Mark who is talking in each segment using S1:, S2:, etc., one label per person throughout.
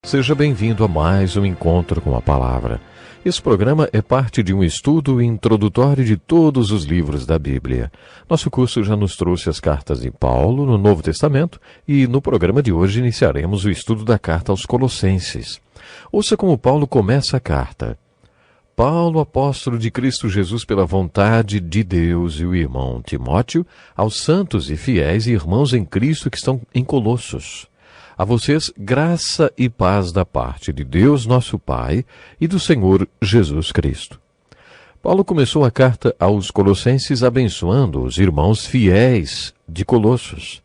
S1: Seja bem-vindo a mais um encontro com a Palavra. Esse programa é parte de um estudo introdutório de todos os livros da Bíblia. Nosso curso já nos trouxe as cartas de Paulo no Novo Testamento e no programa de hoje iniciaremos o estudo da carta aos Colossenses. Ouça como Paulo começa a carta. Paulo, apóstolo de Cristo Jesus pela vontade de Deus, e o irmão Timóteo, aos santos e fiéis e irmãos em Cristo que estão em Colossos. A vocês, graça e paz da parte de Deus, nosso Pai, e do Senhor Jesus Cristo. Paulo começou a carta aos Colossenses abençoando os irmãos fiéis de Colossos.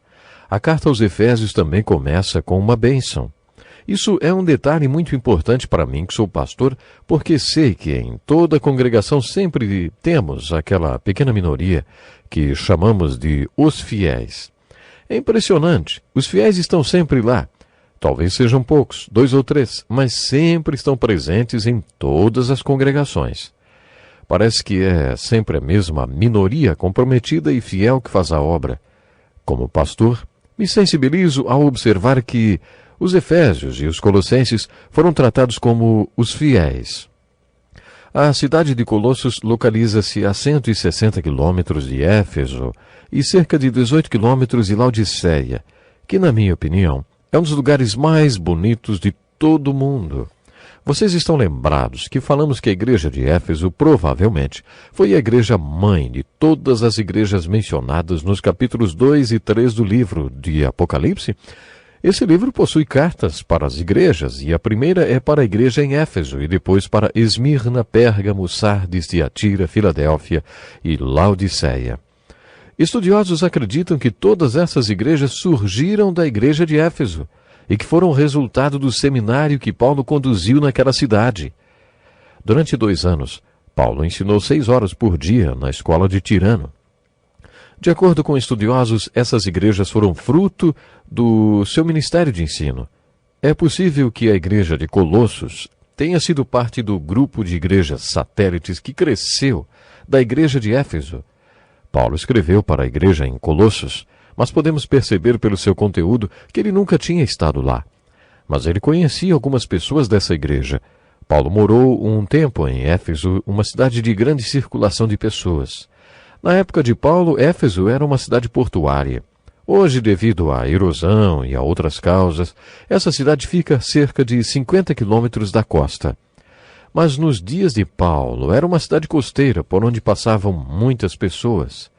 S1: A carta aos Efésios também começa com uma bênção. Isso é um detalhe muito importante para mim, que sou pastor, porque sei que em toda congregação sempre temos aquela pequena minoria que chamamos de os fiéis. É impressionante, os fiéis estão sempre lá. Talvez sejam poucos, 2 ou 3, mas sempre estão presentes em todas as congregações. Parece que é sempre a mesma minoria comprometida e fiel que faz a obra. Como pastor, me sensibilizo ao observar que os Efésios e os Colossenses foram tratados como os fiéis. A cidade de Colossos localiza-se a 160 quilômetros de Éfeso e cerca de 18 quilômetros de Laodiceia, que, na minha opinião, é um dos lugares mais bonitos de todo o mundo. Vocês estão lembrados que falamos que a igreja de Éfeso provavelmente foi a igreja mãe de todas as igrejas mencionadas nos capítulos 2 e 3 do livro de Apocalipse? Esse livro possui cartas para as igrejas, e a primeira é para a igreja em Éfeso, e depois para Esmirna, Pérgamo, Sardes, Tiatira, Filadélfia e Laodiceia. Estudiosos acreditam que todas essas igrejas surgiram da igreja de Éfeso, e que foram resultado do seminário que Paulo conduziu naquela cidade. Durante 2 anos, Paulo ensinou 6 horas por dia na escola de Tirano. De acordo com estudiosos, essas igrejas foram fruto do seu ministério de ensino. É possível que a igreja de Colossos tenha sido parte do grupo de igrejas satélites que cresceu da igreja de Éfeso. Paulo escreveu para a igreja em Colossos, mas podemos perceber pelo seu conteúdo que ele nunca tinha estado lá. Mas ele conhecia algumas pessoas dessa igreja. Paulo morou um tempo em Éfeso, uma cidade de grande circulação de pessoas. Na época de Paulo, Éfeso era uma cidade portuária. Hoje, devido à erosão e a outras causas, essa cidade fica a cerca de 50 quilômetros da costa. Mas nos dias de Paulo, era uma cidade costeira, por onde passavam muitas pessoas.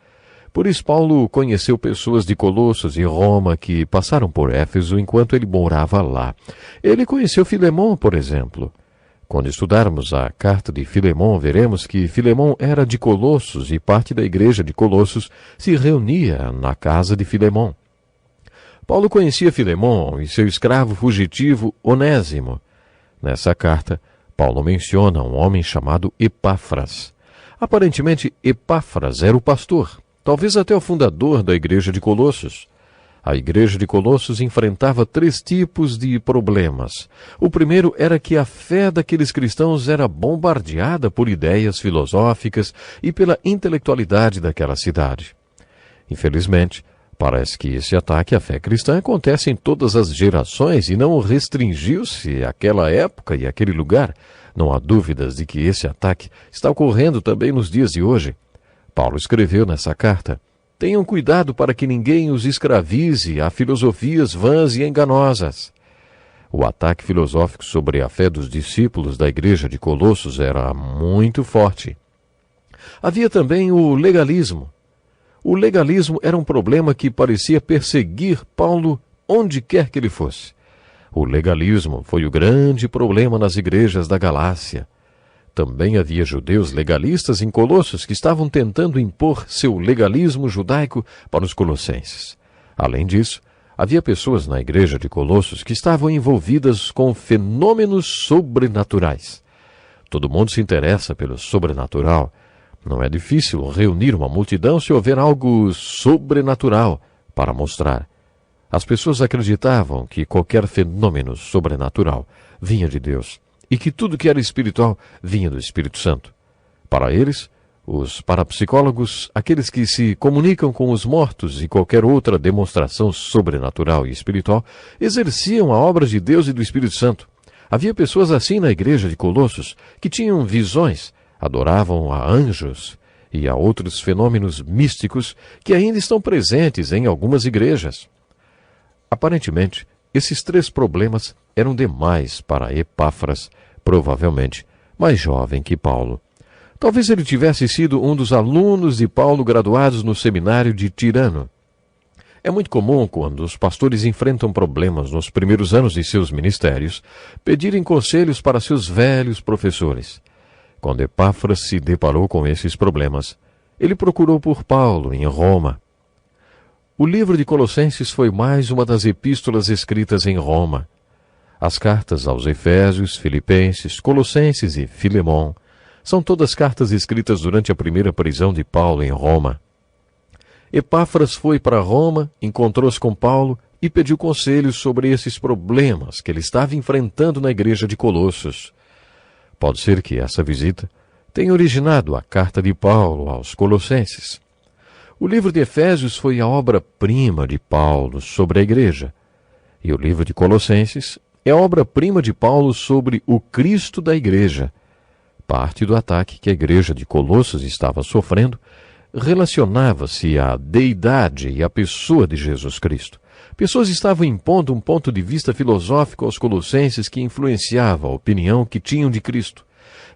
S1: Por isso, Paulo conheceu pessoas de Colossos e Roma que passaram por Éfeso enquanto ele morava lá. Ele conheceu Filemão, por exemplo. Quando estudarmos a carta de Filemão, veremos que Filemão era de Colossos e parte da igreja de Colossos se reunia na casa de Filemão. Paulo conhecia Filemão e seu escravo fugitivo Onésimo. Nessa carta, Paulo menciona um homem chamado Epáfras. Aparentemente, Epáfras era o pastor, talvez até o fundador da igreja de Colossos. A igreja de Colossos enfrentava 3 tipos de problemas. O primeiro era que a fé daqueles cristãos era bombardeada por ideias filosóficas e pela intelectualidade daquela cidade. Infelizmente, parece que esse ataque à fé cristã acontece em todas as gerações e não restringiu-se àquela época e àquele lugar. Não há dúvidas de que esse ataque está ocorrendo também nos dias de hoje. Paulo escreveu nessa carta: tenham cuidado para que ninguém os escravize a filosofias vãs e enganosas. O ataque filosófico sobre a fé dos discípulos da igreja de Colossos era muito forte. Havia também o legalismo. O legalismo era um problema que parecia perseguir Paulo onde quer que ele fosse. O legalismo foi o grande problema nas igrejas da Galácia. Também havia judeus legalistas em Colossos que estavam tentando impor seu legalismo judaico para os colossenses. Além disso, havia pessoas na igreja de Colossos que estavam envolvidas com fenômenos sobrenaturais. Todo mundo se interessa pelo sobrenatural. Não é difícil reunir uma multidão se houver algo sobrenatural para mostrar. As pessoas acreditavam que qualquer fenômeno sobrenatural vinha de Deus e que tudo que era espiritual vinha do Espírito Santo. Para eles, os parapsicólogos, aqueles que se comunicam com os mortos e qualquer outra demonstração sobrenatural e espiritual, exerciam a obra de Deus e do Espírito Santo. Havia pessoas assim na igreja de Colossos, que tinham visões, adoravam a anjos e a outros fenômenos místicos que ainda estão presentes em algumas igrejas. Aparentemente, esses 3 problemas eram demais para Epáfras, provavelmente mais jovem que Paulo. Talvez ele tivesse sido um dos alunos de Paulo graduados no seminário de Tirano. É muito comum, quando os pastores enfrentam problemas nos primeiros anos de seus ministérios, pedirem conselhos para seus velhos professores. Quando Epáfras se deparou com esses problemas, ele procurou por Paulo em Roma. O livro de Colossenses foi mais uma das epístolas escritas em Roma. As cartas aos Efésios, Filipenses, Colossenses e Filemão são todas cartas escritas durante a primeira prisão de Paulo em Roma. Epáfras foi para Roma, encontrou-se com Paulo e pediu conselhos sobre esses problemas que ele estava enfrentando na igreja de Colossos. Pode ser que essa visita tenha originado a carta de Paulo aos Colossenses. O livro de Efésios foi a obra-prima de Paulo sobre a igreja, e o livro de Colossenses é a obra-prima de Paulo sobre o Cristo da igreja. Parte do ataque que a igreja de Colossos estava sofrendo relacionava-se à deidade e à pessoa de Jesus Cristo. Pessoas estavam impondo um ponto de vista filosófico aos colossenses que influenciava a opinião que tinham de Cristo.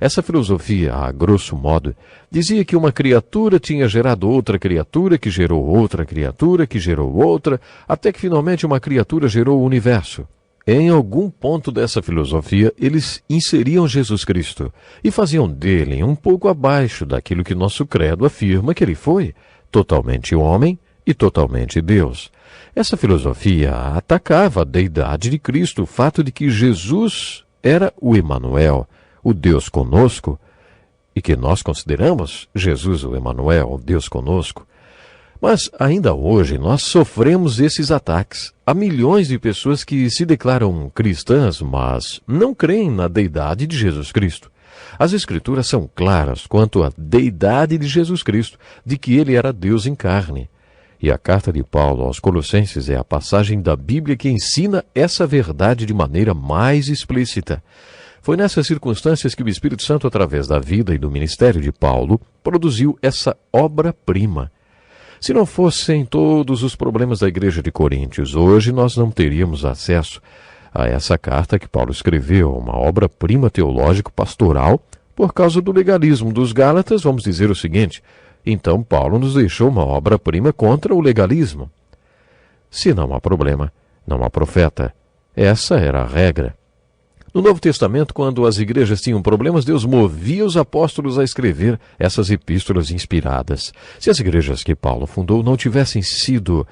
S1: Essa filosofia, a grosso modo, dizia que uma criatura tinha gerado outra criatura, que gerou outra criatura, que gerou outra, até que finalmente uma criatura gerou o universo. Em algum ponto dessa filosofia, eles inseriam Jesus Cristo e faziam dele um pouco abaixo daquilo que nosso credo afirma que ele foi, totalmente homem e totalmente Deus. Essa filosofia atacava a deidade de Cristo, o fato de que Jesus era o Emanuel, o Deus conosco, e que nós consideramos Jesus o Emanuel, o Deus conosco. Mas ainda hoje nós sofremos esses ataques. Há milhões de pessoas que se declaram cristãs, mas não creem na deidade de Jesus Cristo. As Escrituras são claras quanto à deidade de Jesus Cristo, de que ele era Deus em carne. E a carta de Paulo aos Colossenses é a passagem da Bíblia que ensina essa verdade de maneira mais explícita. Foi nessas circunstâncias que o Espírito Santo, através da vida e do ministério de Paulo, produziu essa obra-prima. Se não fossem todos os problemas da igreja de Coríntios, hoje nós não teríamos acesso a essa carta que Paulo escreveu, uma obra-prima teológico-pastoral. Por causa do legalismo dos Gálatas, vamos dizer o seguinte: então Paulo nos deixou uma obra-prima contra o legalismo. Se não há problema, não há profeta. Essa era a regra. No Novo Testamento, quando as igrejas tinham problemas, Deus movia os apóstolos a escrever essas epístolas inspiradas. Se as igrejas que Paulo fundou não tivessem sido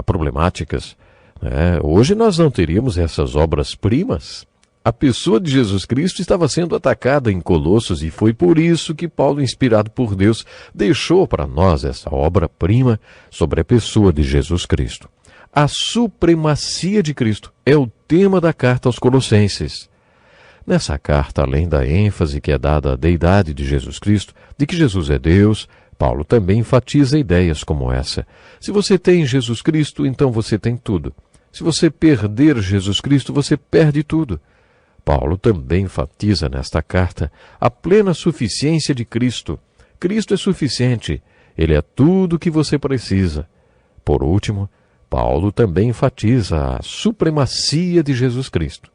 S1: problemáticas, hoje nós não teríamos essas obras-primas. A pessoa de Jesus Cristo estava sendo atacada em Colossos e foi por isso que Paulo, inspirado por Deus, deixou para nós essa obra-prima sobre a pessoa de Jesus Cristo. A supremacia de Cristo é o tema da carta aos Colossenses. Nessa carta, além da ênfase que é dada à deidade de Jesus Cristo, de que Jesus é Deus, Paulo também enfatiza ideias como essa. Se você tem Jesus Cristo, então você tem tudo. Se você perder Jesus Cristo, você perde tudo. Paulo também enfatiza nesta carta a plena suficiência de Cristo. Cristo é suficiente. Ele é tudo o que você precisa. Por último, Paulo também enfatiza a supremacia de Jesus Cristo.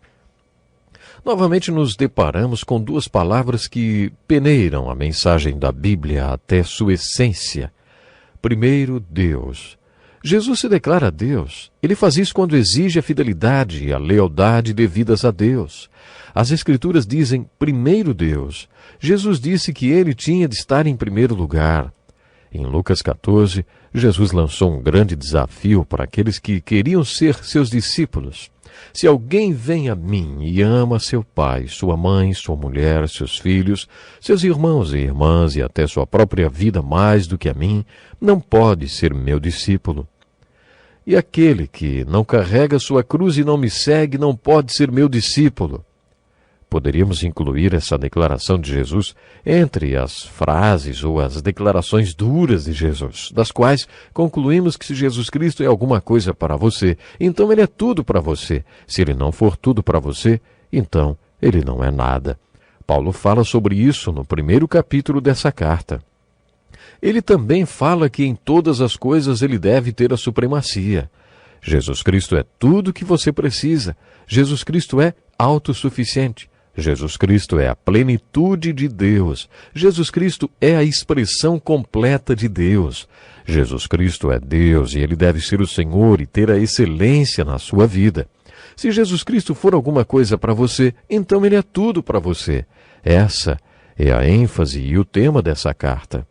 S1: Novamente nos deparamos com duas palavras que peneiram a mensagem da Bíblia até sua essência. Primeiro, Deus. Jesus se declara Deus. Ele faz isso quando exige a fidelidade e a lealdade devidas a Deus. As Escrituras dizem primeiro Deus. Jesus disse que ele tinha de estar em primeiro lugar. Em Lucas 14, Jesus lançou um grande desafio para aqueles que queriam ser seus discípulos. Se alguém vem a mim e ama seu pai, sua mãe, sua mulher, seus filhos, seus irmãos e irmãs e até sua própria vida mais do que a mim, não pode ser meu discípulo. E aquele que não carrega sua cruz e não me segue não pode ser meu discípulo. poderíamos incluir essa declaração de Jesus entre as frases ou as declarações duras de Jesus, das quais concluímos que se Jesus Cristo é alguma coisa para você, então ele é tudo para você. Se ele não for tudo para você, então ele não é nada. Paulo fala sobre isso no primeiro capítulo dessa carta. Ele também fala que em todas as coisas ele deve ter a supremacia. Jesus Cristo é tudo o que você precisa. Jesus Cristo é autossuficiente. Jesus Cristo é a plenitude de Deus. Jesus Cristo é a expressão completa de Deus. Jesus Cristo é Deus e ele deve ser o Senhor e ter a excelência na sua vida. Se Jesus Cristo for alguma coisa para você, então ele é tudo para você. Essa é a ênfase e o tema dessa carta.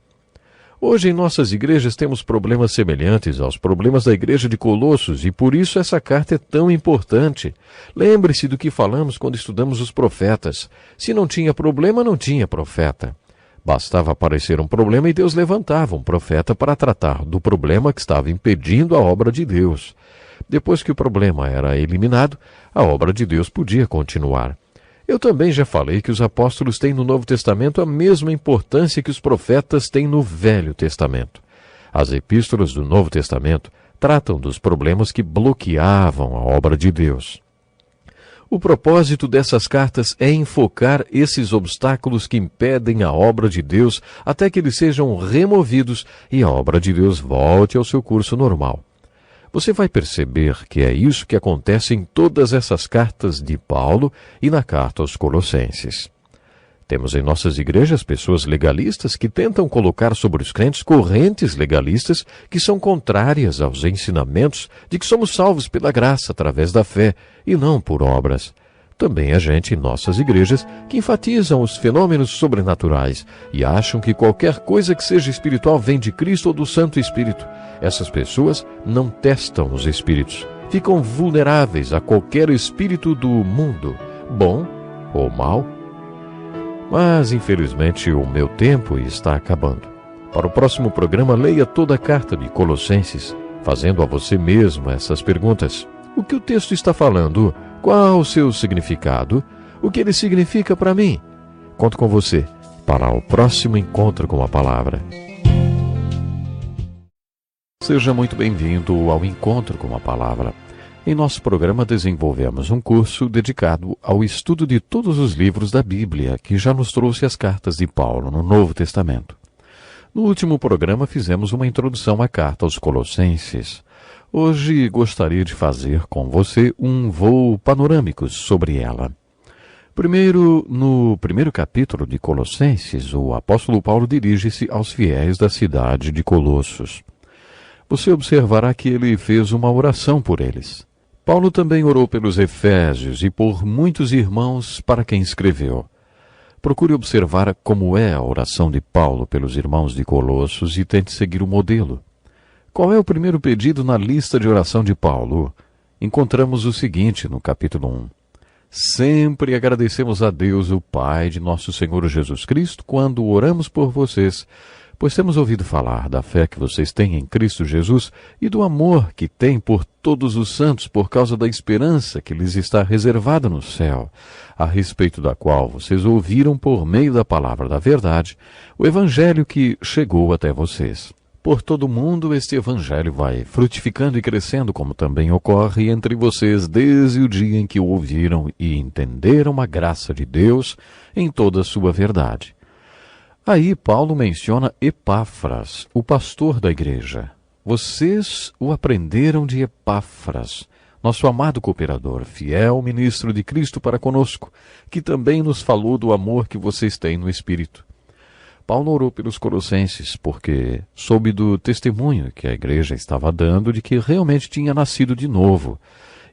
S1: Hoje em nossas igrejas temos problemas semelhantes aos problemas da igreja de Colossos e por isso essa carta é tão importante. Lembre-se do que falamos quando estudamos os profetas. Se não tinha problema, não tinha profeta. Bastava aparecer um problema e Deus levantava um profeta para tratar do problema que estava impedindo a obra de Deus. Depois que o problema era eliminado, a obra de Deus podia continuar. Eu também já falei que os apóstolos têm no Novo Testamento a mesma importância que os profetas têm no Velho Testamento. As epístolas do Novo Testamento tratam dos problemas que bloqueavam a obra de Deus. O propósito dessas cartas é enfocar esses obstáculos que impedem a obra de Deus até que eles sejam removidos e a obra de Deus volte ao seu curso normal. Você vai perceber que é isso que acontece em todas essas cartas de Paulo e na carta aos Colossenses. Temos em nossas igrejas pessoas legalistas que tentam colocar sobre os crentes correntes legalistas que são contrárias aos ensinamentos de que somos salvos pela graça através da fé e não por obras. Também há gente em nossas igrejas que enfatizam os fenômenos sobrenaturais e acham que qualquer coisa que seja espiritual vem de Cristo ou do Santo Espírito. Essas pessoas não testam os espíritos, ficam vulneráveis a qualquer espírito do mundo, bom ou mau. Mas, infelizmente, o meu tempo está acabando. Para o próximo programa, leia toda a carta de Colossenses, fazendo a você mesmo essas perguntas. O que o texto está falando? Qual o seu significado? O que ele significa para mim? Conto com você para o próximo encontro com a palavra. Seja muito bem-vindo ao Encontro com a Palavra. Em nosso programa desenvolvemos um curso dedicado ao estudo de todos os livros da Bíblia, que já nos trouxe as cartas de Paulo no Novo Testamento. No último programa fizemos uma introdução à carta aos Colossenses. Hoje gostaria de fazer com você um voo panorâmico sobre ela. Primeiro, no primeiro capítulo de Colossenses, o apóstolo Paulo dirige-se aos fiéis da cidade de Colossos. Você observará que ele fez uma oração por eles. Paulo também orou pelos Efésios e por muitos irmãos para quem escreveu. Procure observar como é a oração de Paulo pelos irmãos de Colossos e tente seguir o modelo. Qual é o primeiro pedido na lista de oração de Paulo? Encontramos o seguinte no capítulo 1. Sempre agradecemos a Deus, o Pai de nosso Senhor Jesus Cristo, quando oramos por vocês, pois temos ouvido falar da fé que vocês têm em Cristo Jesus e do amor que têm por todos os santos por causa da esperança que lhes está reservada no céu, a respeito da qual vocês ouviram por meio da palavra da verdade, o evangelho que chegou até vocês. Por todo o mundo este evangelho vai frutificando e crescendo, como também ocorre entre vocês desde o dia em que o ouviram e entenderam a graça de Deus em toda a sua verdade. Aí Paulo menciona Epáfras, o pastor da igreja. Vocês o aprenderam de Epáfras, nosso amado cooperador, fiel ministro de Cristo para conosco, que também nos falou do amor que vocês têm no Espírito. Paulo orou pelos colossenses, porque soube do testemunho que a igreja estava dando de que realmente tinha nascido de novo.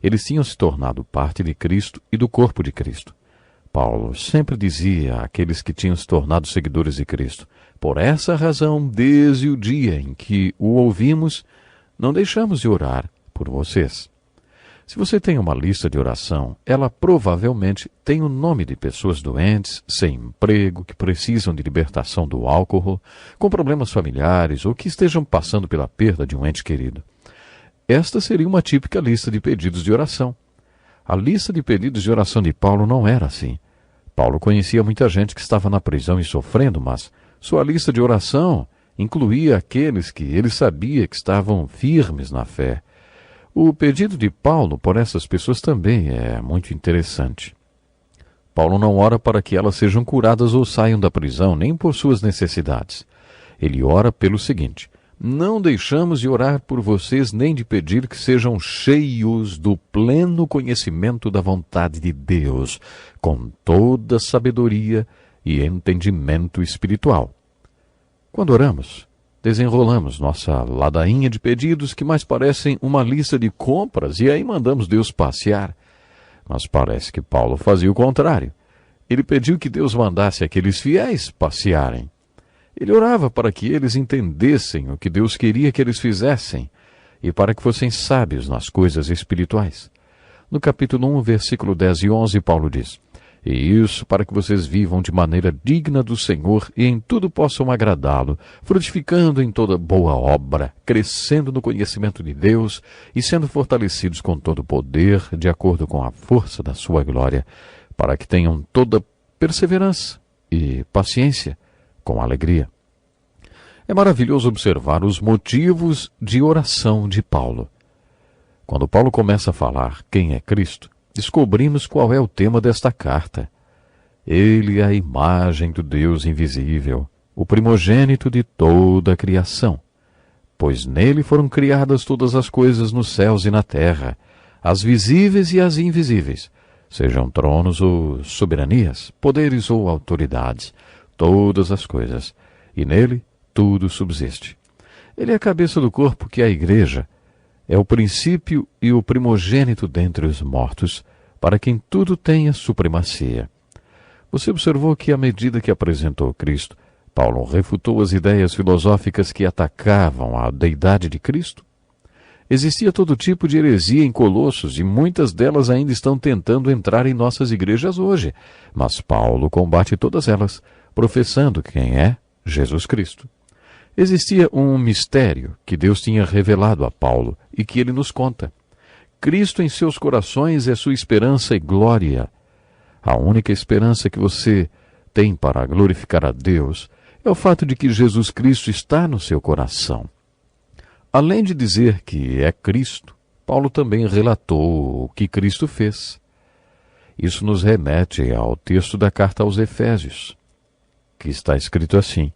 S1: Eles tinham se tornado parte de Cristo e do corpo de Cristo. Paulo sempre dizia àqueles que tinham se tornado seguidores de Cristo: por essa razão, desde o dia em que o ouvimos, não deixamos de orar por vocês. Se você tem uma lista de oração, ela provavelmente tem o nome de pessoas doentes, sem emprego, que precisam de libertação do álcool, com problemas familiares ou que estejam passando pela perda de um ente querido. Esta seria uma típica lista de pedidos de oração. A lista de pedidos de oração de Paulo não era assim. Paulo conhecia muita gente que estava na prisão e sofrendo, mas sua lista de oração incluía aqueles que ele sabia que estavam firmes na fé. O pedido de Paulo por essas pessoas também é muito interessante. Paulo não ora para que elas sejam curadas ou saiam da prisão, nem por suas necessidades. Ele ora pelo seguinte: não deixamos de orar por vocês nem de pedir que sejam cheios do pleno conhecimento da vontade de Deus, com toda sabedoria e entendimento espiritual. Quando oramos, desenrolamos nossa ladainha de pedidos que mais parecem uma lista de compras e aí mandamos Deus passear. Mas parece que Paulo fazia o contrário. Ele pediu que Deus mandasse aqueles fiéis passearem. Ele orava para que eles entendessem o que Deus queria que eles fizessem e para que fossem sábios nas coisas espirituais. No capítulo 1, versículo 10 e 11, Paulo diz: e isso para que vocês vivam de maneira digna do Senhor e em tudo possam agradá-lo, frutificando em toda boa obra, crescendo no conhecimento de Deus e sendo fortalecidos com todo o poder, de acordo com a força da sua glória, para que tenham toda perseverança e paciência com alegria. É maravilhoso observar os motivos de oração de Paulo. Quando Paulo começa a falar quem é Cristo, descobrimos qual é o tema desta carta. Ele é a imagem do Deus invisível, o primogênito de toda a criação. Pois nele foram criadas todas as coisas nos céus e na terra, as visíveis e as invisíveis, sejam tronos ou soberanias, poderes ou autoridades, todas as coisas, e nele tudo subsiste. Ele é a cabeça do corpo, que é a igreja, é o princípio e o primogênito dentre os mortos, para quem tudo tenha supremacia. Você observou que, à medida que apresentou Cristo, Paulo refutou as ideias filosóficas que atacavam a deidade de Cristo? Existia todo tipo de heresia em Colossos e muitas delas ainda estão tentando entrar em nossas igrejas hoje, mas Paulo combate todas elas, professando quem é Jesus Cristo. Existia um mistério que Deus tinha revelado a Paulo e que ele nos conta. Cristo em seus corações é sua esperança e glória. A única esperança que você tem para glorificar a Deus é o fato de que Jesus Cristo está no seu coração. Além de dizer que é Cristo, Paulo também relatou o que Cristo fez. Isso nos remete ao texto da carta aos Efésios, que está escrito assim: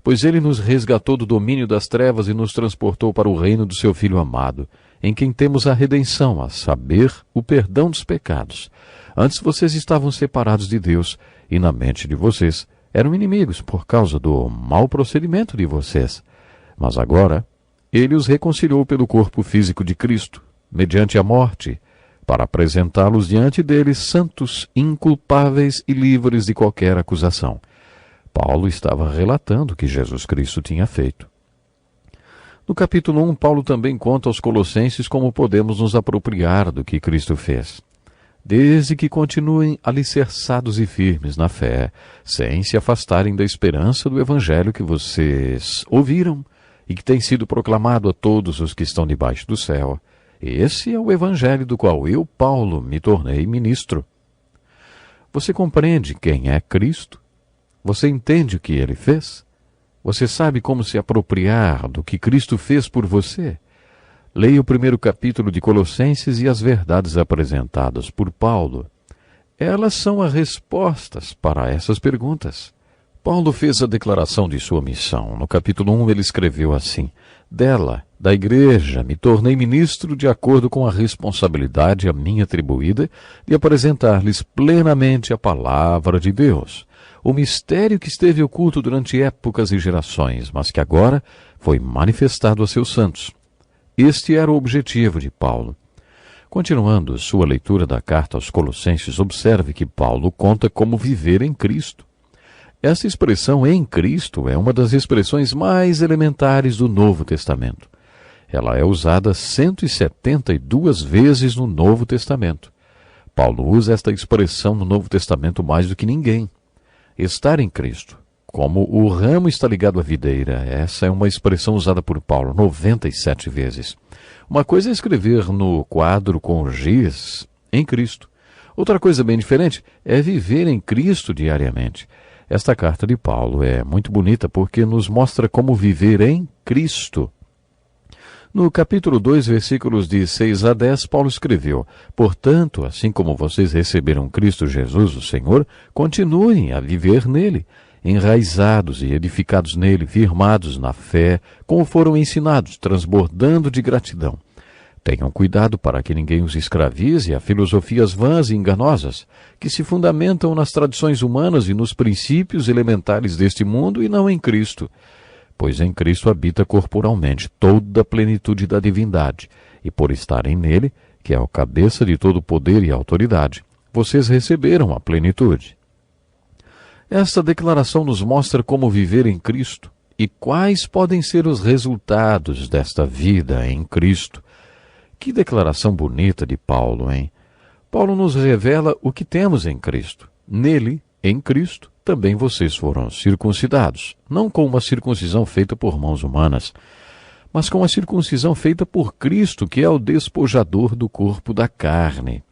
S1: pois ele nos resgatou do domínio das trevas e nos transportou para o reino do seu Filho amado, em quem temos a redenção, a saber, o perdão dos pecados. Antes vocês estavam separados de Deus, e na mente de vocês eram inimigos por causa do mau procedimento de vocês. Mas agora, ele os reconciliou pelo corpo físico de Cristo, mediante a morte, para apresentá-los diante dele santos, inculpáveis e livres de qualquer acusação. Paulo estava relatando o que Jesus Cristo tinha feito. No capítulo 1, Paulo também conta aos Colossenses como podemos nos apropriar do que Cristo fez. Desde que continuem alicerçados e firmes na fé, sem se afastarem da esperança do Evangelho que vocês ouviram e que tem sido proclamado a todos os que estão debaixo do céu. Esse é o Evangelho do qual eu, Paulo, me tornei ministro. Você compreende quem é Cristo? Você entende o que ele fez? Você sabe como se apropriar do que Cristo fez por você? Leia o primeiro capítulo de Colossenses e as verdades apresentadas por Paulo. Elas são as respostas para essas perguntas. Paulo fez a declaração de sua missão. No capítulo 1 ele escreveu assim: dela, da igreja, me tornei ministro de acordo com a responsabilidade a mim atribuída de apresentar-lhes plenamente a palavra de Deus. O mistério que esteve oculto durante épocas e gerações, mas que agora foi manifestado a seus santos. Este era o objetivo de Paulo. Continuando sua leitura da carta aos Colossenses, observe que Paulo conta como viver em Cristo. Essa expressão em Cristo é uma das expressões mais elementares do Novo Testamento. Ela é usada 172 vezes no Novo Testamento. Paulo usa esta expressão no Novo Testamento mais do que ninguém. Estar em Cristo, como o ramo está ligado à videira, essa é uma expressão usada por Paulo 97 vezes. Uma coisa é escrever no quadro com giz, em Cristo. Outra coisa bem diferente é viver em Cristo diariamente. Esta carta de Paulo é muito bonita porque nos mostra como viver em Cristo. No capítulo 2, versículos de 6 a 10, Paulo escreveu: Portanto, assim como vocês receberam Cristo Jesus, o Senhor, continuem a viver nele, enraizados e edificados nele, firmados na fé, como foram ensinados, transbordando de gratidão. Tenham cuidado para que ninguém os escravize a filosofias vãs e enganosas, que se fundamentam nas tradições humanas e nos princípios elementares deste mundo e não em Cristo. Pois em Cristo habita corporalmente toda a plenitude da divindade, e por estarem nele, que é o cabeça de todo poder e autoridade, vocês receberam a plenitude. Esta declaração nos mostra como viver em Cristo e quais podem ser os resultados desta vida em Cristo. Que declaração bonita de Paulo, hein? Paulo nos revela o que temos em Cristo. Nele, em Cristo, também vocês foram circuncidados, não com uma circuncisão feita por mãos humanas, mas com a circuncisão feita por Cristo, que é o despojador do corpo da carne.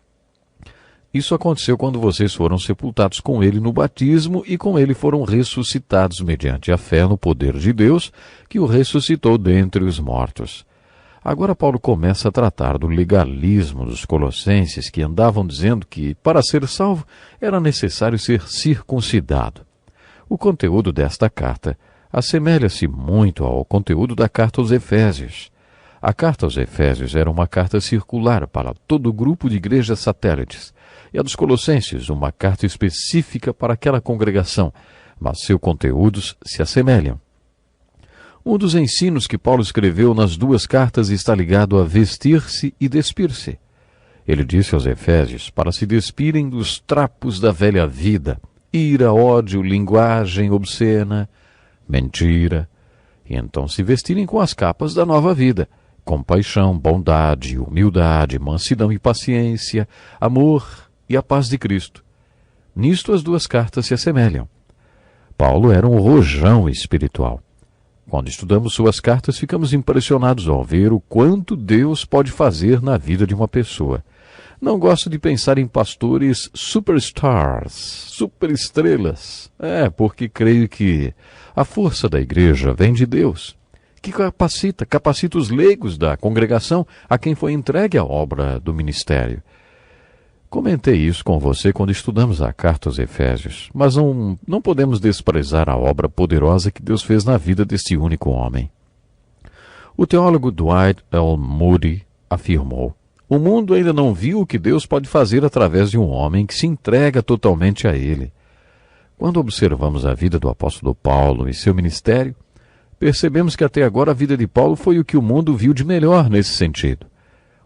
S1: Isso aconteceu quando vocês foram sepultados com ele no batismo e com ele foram ressuscitados mediante a fé no poder de Deus, que o ressuscitou dentre os mortos. Agora Paulo começa a tratar do legalismo dos colossenses, que andavam dizendo que, para ser salvo, era necessário ser circuncidado. O conteúdo desta carta assemelha-se muito ao conteúdo da carta aos Efésios. A carta aos Efésios era uma carta circular para todo o grupo de igrejas satélites, e a dos Colossenses uma carta específica para aquela congregação, mas seus conteúdos se assemelham. Um dos ensinos que Paulo escreveu nas duas cartas está ligado a vestir-se e despir-se. Ele disse aos Efésios para se despirem dos trapos da velha vida, ira, ódio, linguagem obscena, mentira, e então se vestirem com as capas da nova vida, compaixão, bondade, humildade, mansidão e paciência, amor e a paz de Cristo. Nisto as duas cartas se assemelham. Paulo era um rojão espiritual. Quando estudamos suas cartas, ficamos impressionados ao ver o quanto Deus pode fazer na vida de uma pessoa. Não gosto de pensar em pastores superstars, superestrelas. Porque creio que a força da igreja vem de Deus, que capacita os leigos da congregação a quem foi entregue a obra do ministério. Comentei isso com você quando estudamos a carta aos Efésios, mas não podemos desprezar a obra poderosa que Deus fez na vida deste único homem. O teólogo Dwight L. Moody afirmou: o mundo ainda não viu o que Deus pode fazer através de um homem que se entrega totalmente a Ele. Quando observamos a vida do apóstolo Paulo e seu ministério, percebemos que até agora a vida de Paulo foi o que o mundo viu de melhor nesse sentido.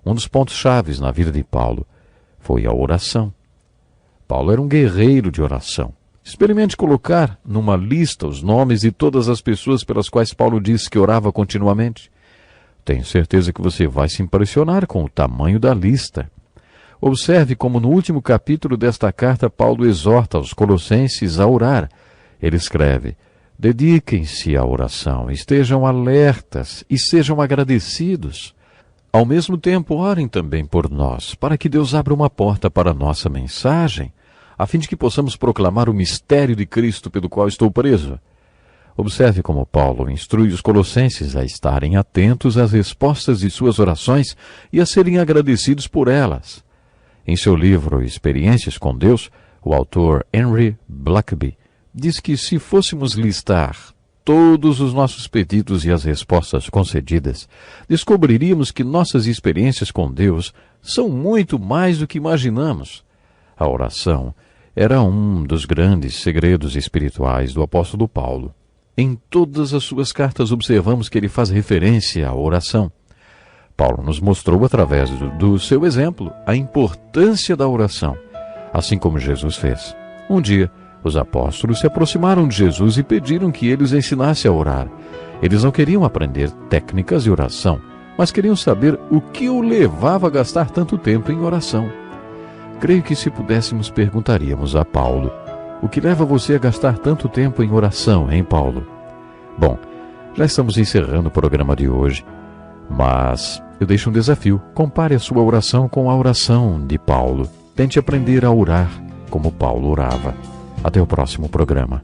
S1: Um dos pontos chaves na vida de Paulo foi a oração. Paulo era um guerreiro de oração. Experimente colocar numa lista os nomes de todas as pessoas pelas quais Paulo disse que orava continuamente. Tenho certeza que você vai se impressionar com o tamanho da lista. Observe como no último capítulo desta carta Paulo exorta os colossenses a orar. Ele escreve: dediquem-se à oração, estejam alertas e sejam agradecidos. Ao mesmo tempo, orem também por nós, para que Deus abra uma porta para a nossa mensagem, a fim de que possamos proclamar o mistério de Cristo pelo qual estou preso. Observe como Paulo instrui os colossenses a estarem atentos às respostas de suas orações e a serem agradecidos por elas. Em seu livro Experiências com Deus, o autor Henry Blackaby diz que se fôssemos listar todos os nossos pedidos e as respostas concedidas, descobriríamos que nossas experiências com Deus são muito mais do que imaginamos. A oração era um dos grandes segredos espirituais do apóstolo Paulo. Em todas as suas cartas observamos que ele faz referência à oração. Paulo nos mostrou, através do seu exemplo, a importância da oração, assim como Jesus fez. Um dia, os apóstolos se aproximaram de Jesus e pediram que ele os ensinasse a orar. Eles não queriam aprender técnicas de oração, mas queriam saber o que o levava a gastar tanto tempo em oração. Creio que se pudéssemos perguntaríamos a Paulo: o que leva você a gastar tanto tempo em oração, hein, Paulo? Bom, já estamos encerrando o programa de hoje, mas eu deixo um desafio. Compare a sua oração com a oração de Paulo. Tente aprender a orar como Paulo orava. Até o próximo programa.